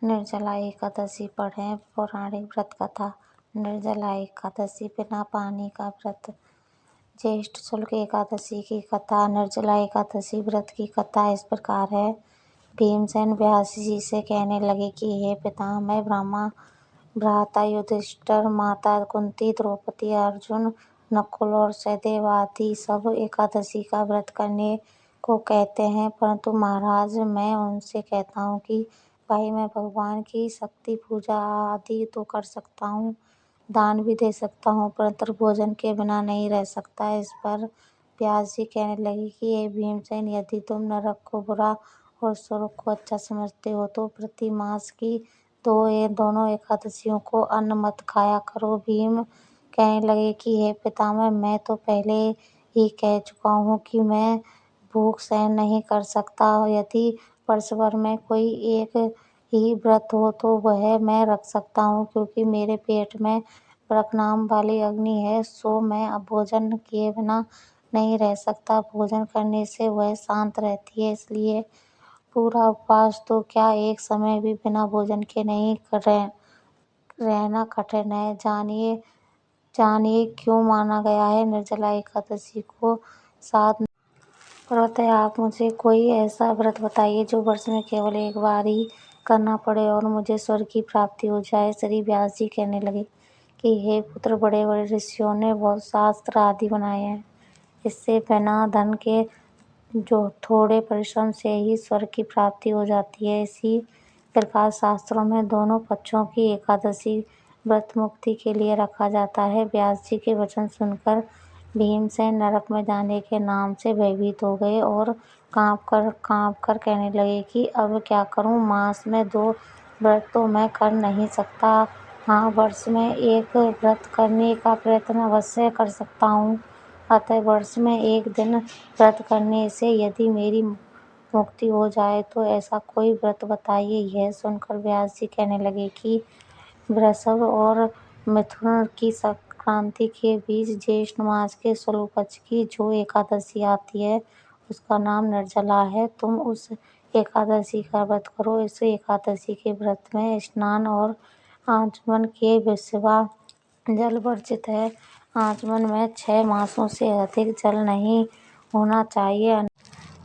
निर्जला एकादशी पढ़ें पौराणिक व्रत कथा। निर्जला एकादशी बिना पानी का व्रत। ज्येष्ठ शुक्ल एकादशी की कथा। निर्जला एकादशी व्रत की कथा इस प्रकार है। भीमसेन व्यास जी से कहने लगे कि हे पितामह ब्रह्मा, भ्राता युधिष्ठिर, माता कुंती, द्रौपदी, अर्जुन, नकुल और सहदेव आदि सब एकादशी का व्रत करने को कहते हैं, परंतु महाराज मैं उनसे कहता हूँ कि भाई मैं भगवान की शक्ति पूजा आदि तो कर सकता हूँ, दान भी दे सकता हूँ, परंतु भोजन के बिना नहीं रह सकता। इस पर व्यास जी कहने लगे कि हे भीमसेन, यदि तुम नरक को बुरा और स्वर्ग को अच्छा समझते हो तो प्रति मास की दोनों एकादशियों को अन्न मत खाया करो। भीम कहने लगे कि हे पितामह, मैं तो पहले ही कह चुका हूँ कि मैं भूख सहन नहीं कर सकता। यदि वर्ष भर में कोई एक ही व्रत हो तो वह मैं रख सकता हूँ, क्योंकि मेरे पेट में व्रत नाम वाली अग्नि है, सो मैं अब भोजन किए बिना नहीं रह सकता। भोजन करने से वह शांत रहती है, इसलिए पूरा उपवास तो क्या, एक समय भी बिना भोजन के नहीं रहना कठिन है। जानिए क्यों माना गया है निर्जला एकादशी को 7 व्रत है। आप मुझे कोई ऐसा व्रत बताइए जो वर्ष में केवल एक बार ही करना पड़े और मुझे स्वर्ग की प्राप्ति हो जाए। श्री व्यास जी कहने लगे कि हे पुत्र, बड़े बड़े ऋषियों ने बहुत शास्त्र आदि बनाए हैं, इससे बिना धन के जो थोड़े परिश्रम से ही स्वर्ग की प्राप्ति हो जाती है। इसी प्रकार शास्त्रों में दोनों पक्षों की एकादशी व्रत मुक्ति के लिए रखा जाता है। व्यास जी के वचन सुनकर भीमसेन नरक में जाने के नाम से भयभीत हो गए और कांप कर कहने लगे कि अब क्या करूं, मास में 2 व्रत तो मैं कर नहीं सकता। हाँ, वर्ष में एक व्रत करने का प्रयत्न अवश्य कर सकता हूँ, अतः वर्ष में एक दिन व्रत करने से यदि मेरी मुक्ति हो जाए तो ऐसा कोई व्रत बताइए। यह सुनकर व्यास जी कहने लगे कि वृषभ और मिथुन की संक्रांति के बीच ज्येष्ठ मास के शुक्ल पक्ष की जो एकादशी आती है उसका नाम निर्जला है। तुम उस एकादशी का व्रत करो। इस एकादशी के व्रत में स्नान और आचमन के सिवा जल वर्जित है। आचमन में 6 मासों से अधिक जल नहीं होना चाहिए,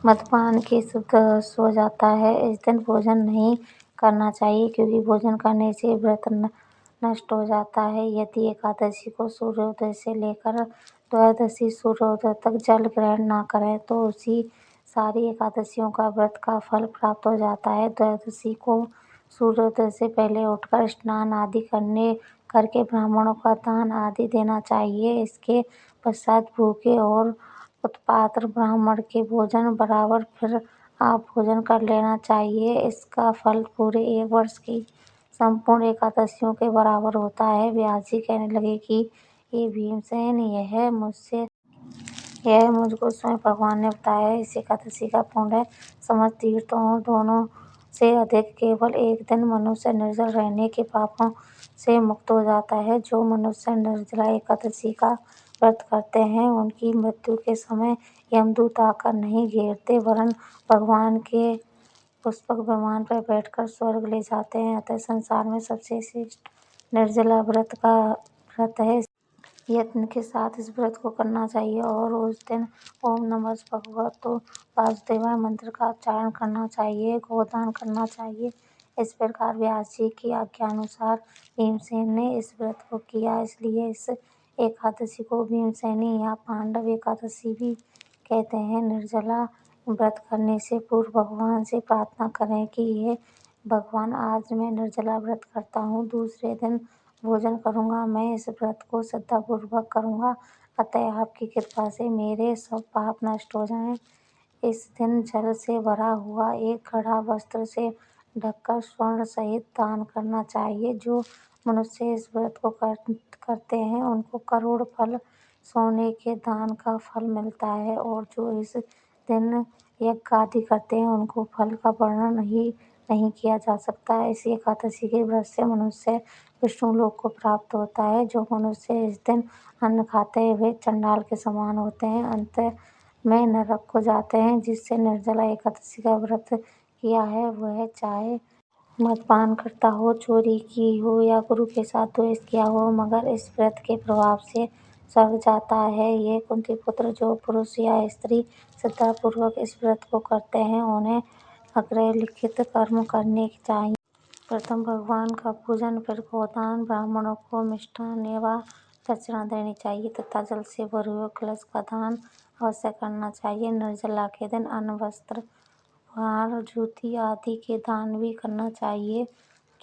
मद्यपान के शुद्ध हो जाता है। इस दिन भोजन नहीं करना चाहिए, क्योंकि भोजन करने से व्रत नष्ट हो जाता है। यदि एकादशी को सूर्योदय से लेकर द्वादशी सूर्योदय तक जल ग्रहण न करें तो उसी सारी एकादशियों का व्रत का फल प्राप्त हो जाता है। द्वादशी को सूर्योदय से पहले उठकर स्नान आदि करके ब्राह्मणों का दान आदि देना चाहिए। इसके पश्चात भूखे और उत्पात्र ब्राह्मण के भोजन बराबर फिर आप भोजन कर लेना चाहिए। इसका फल पूरे एक वर्ष की संपूर्ण एकादशियों के बराबर होता है। व्यास जी कहने लगे कि ये भीमसेन, यह मुझको स्वयं भगवान ने बताया है। इस एकादशी का पुण्य समस्त तीर्थों और दोनों से अधिक। केवल एक दिन मनुष्य निर्जल रहने के पापों से मुक्त हो जाता है। जो मनुष्य निर्जला एकादशी का व्रत करते हैं उनकी मृत्यु के समय यमदूत आकर नहीं घेरते, वरन भगवान के पुष्पक विमान पर बैठकर स्वर्ग ले जाते हैं। अतः संसार में सबसे श्रेष्ठ निर्जला व्रत है। यत्न के साथ इस व्रत को करना चाहिए और उस दिन ओम नमः भगवतो वासुदेवाय मंत्र का उच्चारण करना चाहिए, गोदान करना चाहिए। इस प्रकार व्यास जी की आज्ञानुसार भीमसेन ने इस व्रत को किया, इसलिए इस एकादशी को भीमसेनी या पांडव एकादशी भी कहते हैं। निर्जला व्रत करने से पूर्व भगवान से प्रार्थना करें कि हे भगवान, आज मैं निर्जला व्रत करता हूँ, दूसरे दिन भोजन करूँगा। मैं इस व्रत को श्रद्धापूर्वक करूँगा, अतः आपकी कृपा से मेरे सब पाप नष्ट हो जाएं। इस दिन जल से भरा हुआ एक घड़ा वस्त्र से ढककर स्वर्ण सहित दान करना चाहिए। जो मनुष्य इस व्रत को करते हैं उनको करोड़ फल सोने के दान का फल मिलता है, और जो इस दिन यज्ञ आदि करते हैं उनको फल का वर्णन ही नहीं किया जा सकता। इस एकादशी के व्रत से मनुष्य विष्णु लोक को प्राप्त होता है। जो मनुष्य इस दिन अन्न खाते हैं वे चंडाल के समान होते हैं, अंत में नरक को जाते हैं। जिससे निर्जला एकादशी का व्रत किया है वह चाहे मद्यपान करता हो, चोरी की हो या गुरु के साथ द्वेष किया हो, मगर इस व्रत के प्रभाव से स्वर्ग जाता है। ये कुंती पुत्र जो पुरुष या स्त्री श्रद्धापूर्वक इस व्रत को करते हैं, उन्हें अग्रह लिखित कर्म करने चाहिए। प्रथम भगवान का पूजन, फिर गोदान, ब्राह्मणों को मिष्ठान एवं दक्षिणा देनी चाहिए तथा जल से भरे हुए कलश का दान अवश्य करना चाहिए। निर्जला के दिन अन्न, वस्त्र, उपहार, जूती आदि के दान भी करना चाहिए।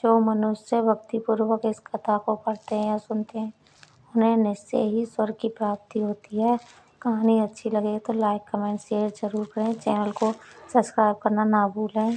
जो मनुष्य भक्तिपूर्वक इस कथा को पढ़ते हैं या सुनते हैं, उन्हें निश्चय ही स्वर्ग की प्राप्ति होती है। कहानी अच्छी लगे तो लाइक, कमेंट, शेयर जरूर करें। चैनल को सब्सक्राइब करना ना भूलें।